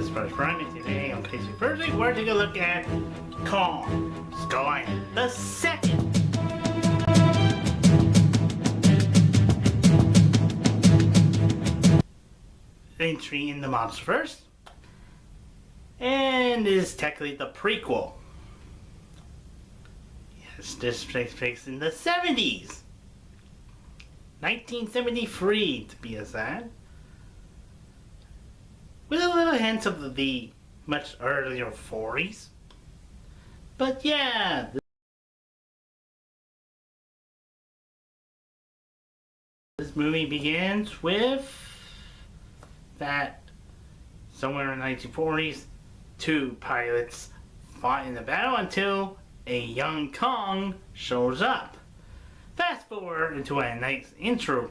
is First Prime, and today on Kaiju Thursday, we're taking a look at Kong, Skull Island, the second. Entry in the MonsterVerse, and is technically the prequel. Yes, this takes place in the 70s. 1973 to be exact. With a little hint of the much earlier 40s. But yeah, this movie begins with that somewhere in the 1940s, two pilots fought in a battle until a young Kong shows up. Fast forward into a nice intro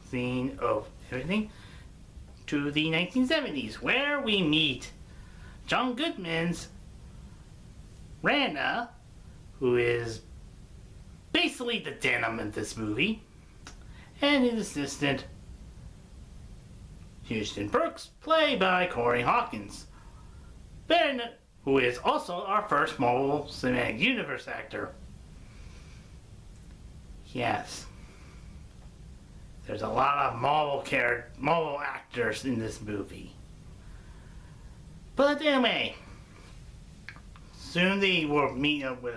scene of everything to the 1970s, where we meet John Goodman's Rana, who is basically the Denim in this movie, and his assistant Houston Brooks, played by Corey Hawkins, who is also our first Marvel Cinematic Universe actor. Yes. There's a lot of Marvel actors in this movie. But anyway, soon they will meet up with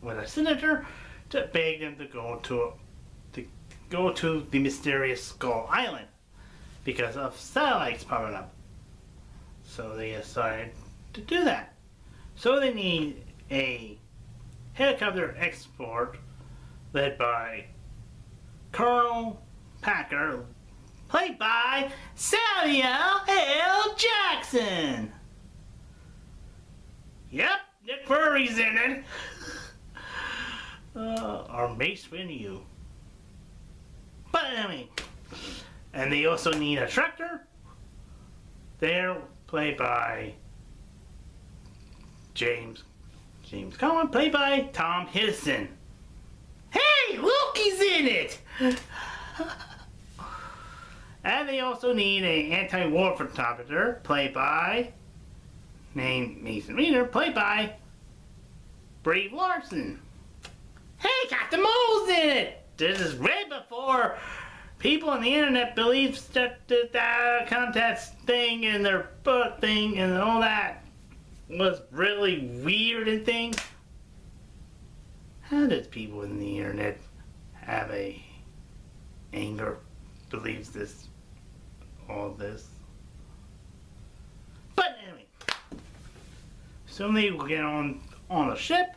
a senator to beg them to go to the mysterious Skull Island because of satellites popping up. So they decided to do that. So they need a helicopter escort led by Colonel Packer, played by Samuel L. Jackson. Yep, Nick Fury's in it. Or Mace Windu. But anyway, and they also need a tractor. They're played by James Cohen, played by Tom Hiddleston. Hey, Loki's in it! And they also need an anti-war photographer, named Mason Reader, played by Brie Larson. Hey, got the moles in it! This is way before people on the internet believe that the contest thing and their book thing and all that was really weird and things. How does people in the internet have a anger believes all this? But anyway, soon they will get on a ship,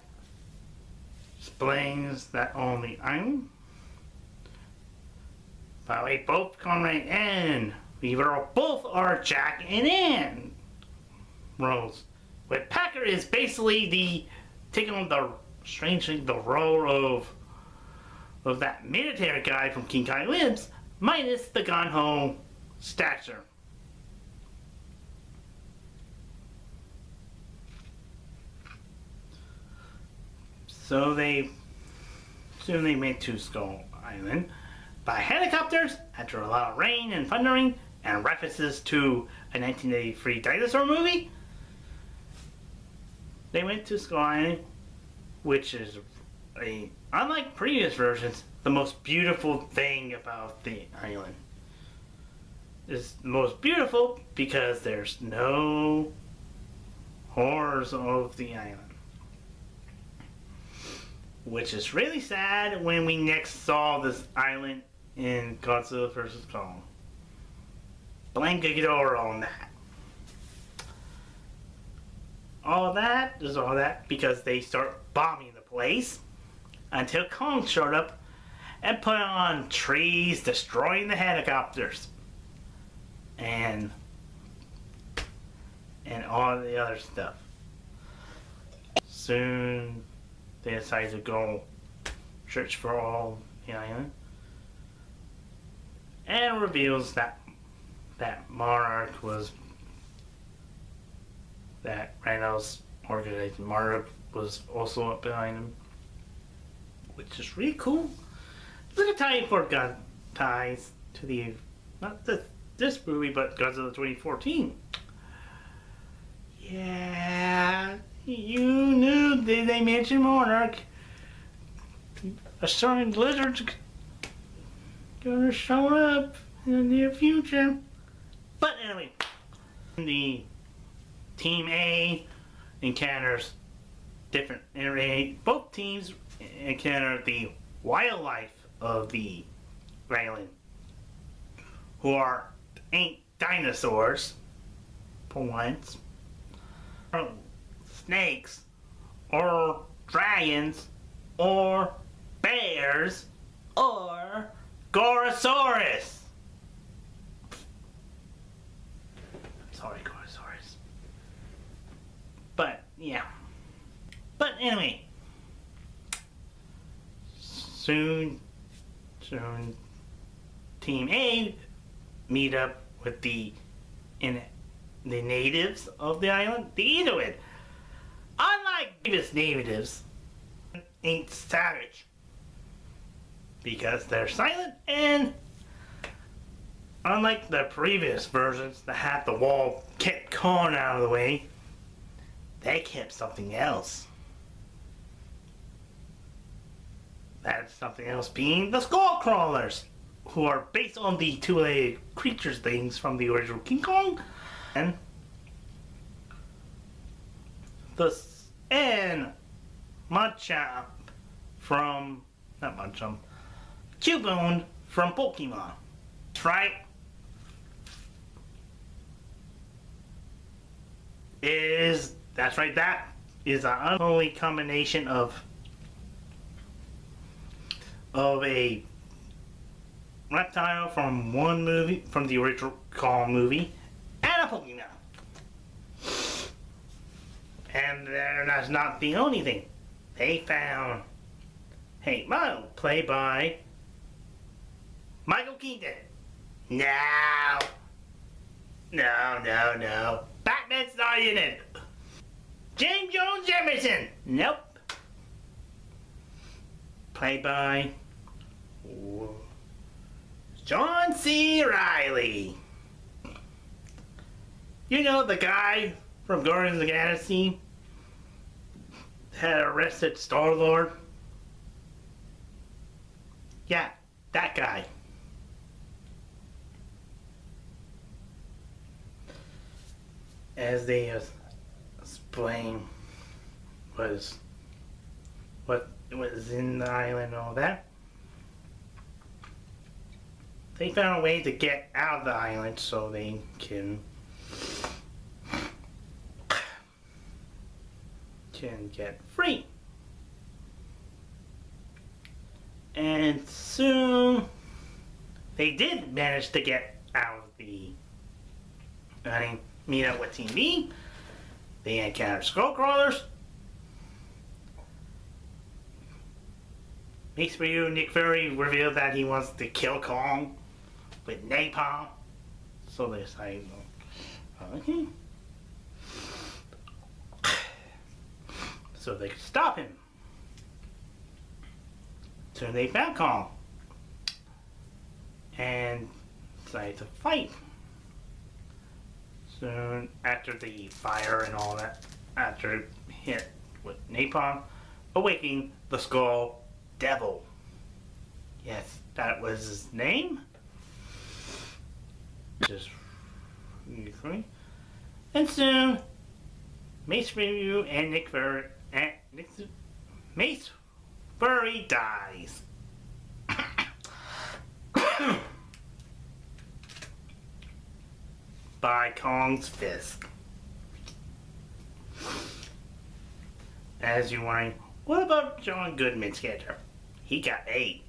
explains that on the island. By the way, both Conrad and Beaver both are Jack and Ann roles. But Packer is basically taking on strangely the role of that military guy from King Kai Lives, minus the gung-ho stature. So soon they went to Skull Island by helicopters after a lot of rain and thundering and references to a 1983 dinosaur movie. They went to Skull Island, which is unlike previous versions, the most beautiful thing about the island. It's most beautiful because there's no horrors of the island. Which is really sad when we next saw this island in Godzilla vs. Kong. Blame Ghidorah on that. All that because they start bombing the place until Kong showed up and put on trees, destroying the helicopters and all the other stuff. Soon they decided to go search for all the island, and reveals that Monarch was that Randall's organization. Monarch was also up behind him, which is really cool. Look at tie for ties to the not this movie, but Godzilla 2014. Yeah, you knew they mentioned Monarch. A certain lizard's gonna show up in the near future. But anyway, the Team A encounters different both teams encounter the wildlife of the island, who ain't dinosaurs for once, or snakes, or dragons, or bears, or Gorosaurus. Sorry, Gorosaurus. But yeah. But anyway, soon, Team A meet up with the natives of the island, the Inuit. Unlike previous natives, ain't savage because they're silent, and unlike the previous versions that had the wall kept Kong out of the way, they kept something else. That something else being the skull crawlers, who are based on the two-legged creatures things from the original King Kong, and Machamp from Cubone from Pokemon. That's right. That's right. That is an unholy combination of a reptile from one movie, from the original Kong movie, and a Pokemon. And that's not the only thing. They found Hank Mo, played by Michael Keaton. No. Batman's not in it. James Jones Emerson. Nope. Played by John C. Reilly. You know, the guy from Guardians of the Galaxy had arrested Star-Lord? Yeah, that guy. As they explain what was in the island and all that, they found a way to get out of the island so they can get free. And soon they did manage to get out of the meet up with Team B. They encountered Skullcrawlers. Makes for you, Nick Fury revealed that he wants to kill Kong with napalm. So they say, okay. So they could stop him. So they found Kong and decided to fight. Soon after the fire and all that, after it hit with napalm, awakening the Skull Devil. Yes, that was his name. Just and soon Mace Review and Nick Fury Mace Fury dies. By Kong's fist. As you're wondering, what about John Goodman's character? He got 8.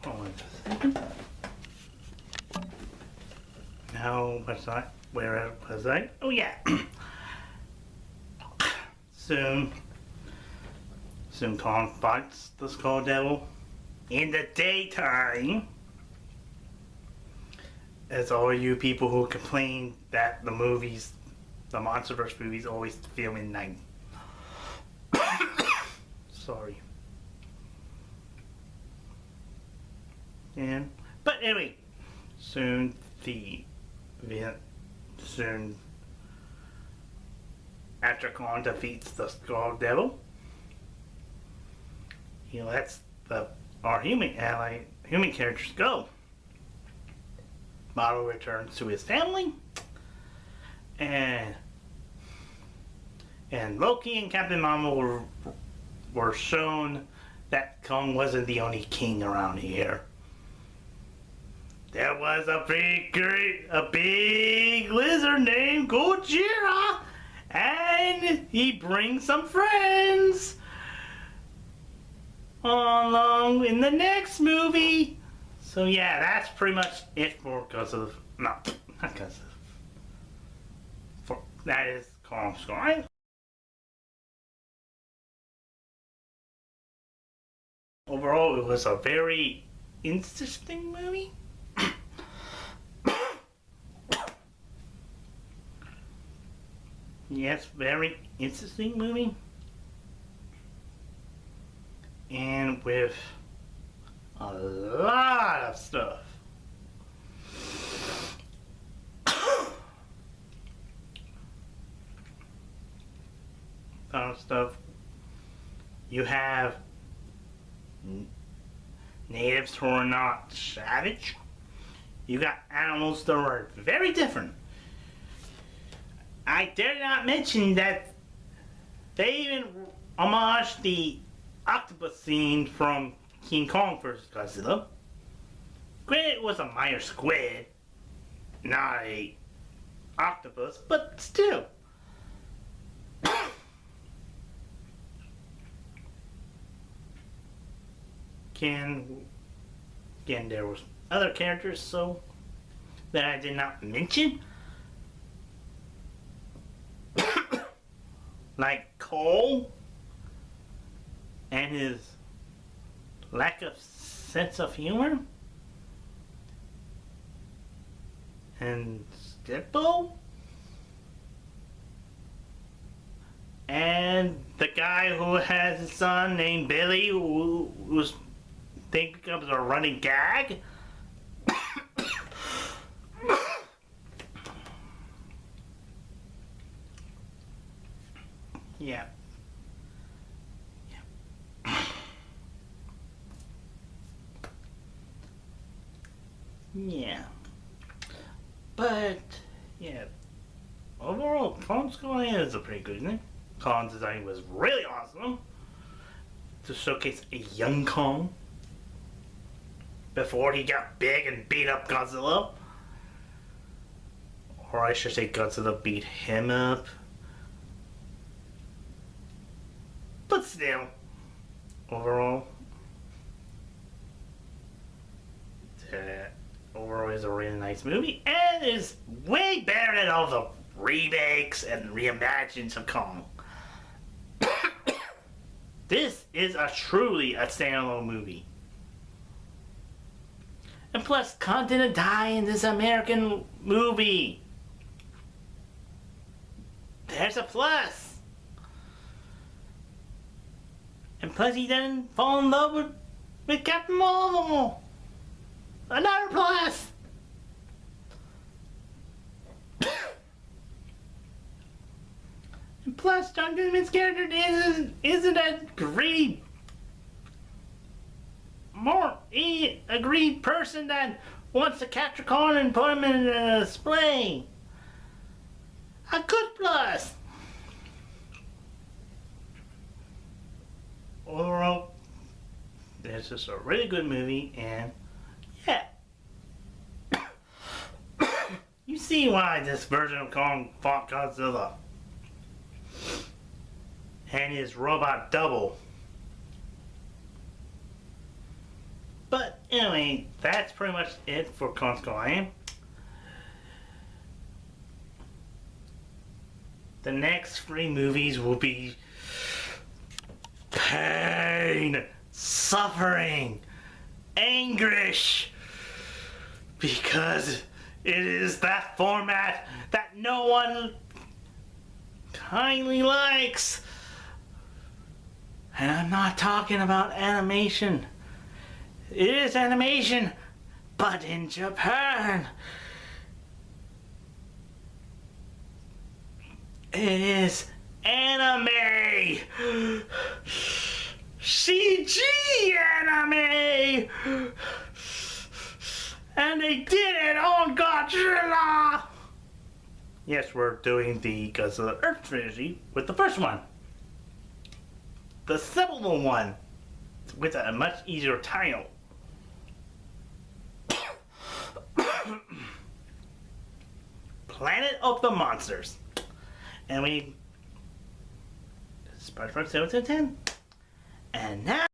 Hold on a second. Now, what's that? Where was I? Oh yeah. Soon Kong fights the Skull Devil in the daytime. As all you people who complain that the MonsterVerse movies always film at night. Sorry. And but anyway, soon soon after Kong defeats the Skull Devil, he lets our human characters go. Model returns to his family, and Loki and Captain Marvel were shown that Kong wasn't the only king around here. There was a big lizard named Gojira, and he brings some friends along in the next movie. So yeah, that's pretty much it for that is Kong Skull Island. Overall, it was a very interesting movie. Yes, very interesting movie. And with a lot of stuff. You have natives who are not savage. You got animals that are very different. I dare not mention that they even homage the octopus scene from King Kong vs. Godzilla. Granted, it was a minor squid, not a octopus, but still. Again, there was other characters that I did not mention. Like Cole and his lack of sense of humor, and Stippo, and the guy who has a son named Billy, who becomes a running gag. Yeah. Yeah. But, yeah. Overall, Kong Skull Island is a pretty good, isn't it? Kong's design was really awesome. To showcase a young Kong. Before he got big and beat up Godzilla. Or I should say Godzilla beat him up. But still, overall is a really nice movie, and is way better than all the remakes and reimagines of Kong. This is truly a standalone movie. And plus, Kong didn't die in this American movie. There's a plus. And plus, he didn't fall in love with Captain Marvel. Another plus. And plus, John Goodman's character isn't a greedy, a greedy person that wants to capture Kong and put him in a display. A good plus. Overall, this is a really good movie, and yeah. You see why this version of Kong fought Godzilla and his robot double. But anyway, that's pretty much it for Kong Skull Island. The next 3 movies will be pain, suffering, anguish, because it is that format that no one kindly likes. And I'm not talking about animation. It is animation, But in Japan, it is anime! CG anime! And they did it on Godzilla! Yes, we're doing the Godzilla Earth trilogy with the first one. The simple one, with a much easier title. Planet of the Monsters. And we... Spider-Man 7 to 10. And now...